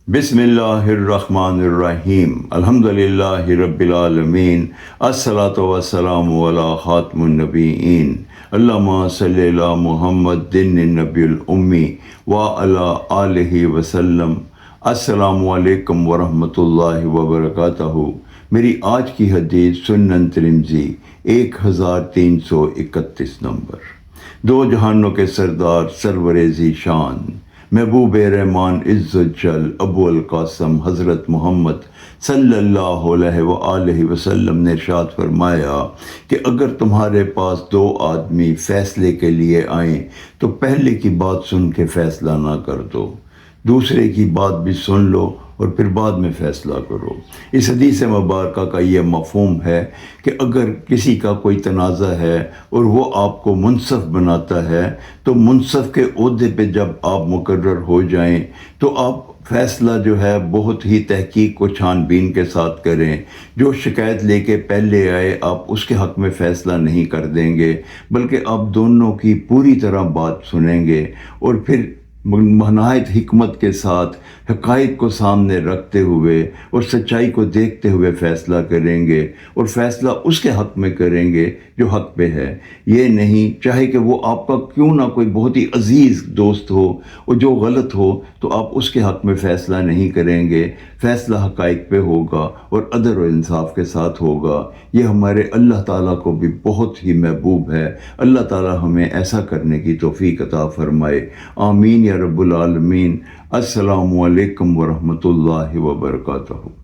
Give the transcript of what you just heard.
بسم اللہ الرحمن الرحیم الحمد للہ رب العالمین الصلاۃ والسلام علی خاتم النبیین اللہم صلی علی محمد النبی الامی وعلی آلہ وسلم۔ السلام علیکم ورحمۃ اللہ وبرکاتہ۔ میری آج کی حدیث سنن ترمذی 1331 نمبر۔ دو جہانوں کے سردار سرور ذی شان محبوب رحمان عز جل ابو القاسم حضرت محمد صلی اللہ علیہ وآلہ وسلم نے ارشاد فرمایا کہ اگر تمہارے پاس دو آدمی فیصلے کے لیے آئیں تو پہلے کی بات سن کے فیصلہ نہ کر دو، دوسرے کی بات بھی سن لو اور پھر بعد میں فیصلہ کرو۔ اس حدیث مبارکہ کا یہ مفہوم ہے کہ اگر کسی کا کوئی تنازع ہے اور وہ آپ کو منصف بناتا ہے تو منصف کے عہدے پہ جب آپ مقرر ہو جائیں تو آپ فیصلہ جو ہے بہت ہی تحقیق و چھان بین کے ساتھ کریں۔ جو شکایت لے کے پہلے آئے آپ اس کے حق میں فیصلہ نہیں کر دیں گے، بلکہ آپ دونوں کی پوری طرح بات سنیں گے اور پھر نہایت حکمت کے ساتھ حقائق کو سامنے رکھتے ہوئے اور سچائی کو دیکھتے ہوئے فیصلہ کریں گے، اور فیصلہ اس کے حق میں کریں گے جو حق پہ ہے۔ یہ نہیں چاہے کہ وہ آپ کا کیوں نہ کوئی بہت ہی عزیز دوست ہو اور جو غلط ہو تو آپ اس کے حق میں فیصلہ نہیں کریں گے، فیصلہ حقائق پہ ہوگا اور عدل و انصاف کے ساتھ ہوگا۔ یہ ہمارے اللہ تعالیٰ کو بھی بہت ہی محبوب ہے۔ اللہ تعالیٰ ہمیں ایسا کرنے کی توفیق عطا فرمائے، آمین یا رب العالمین۔ السلام علیکم ورحمۃ اللہ وبرکاتہ۔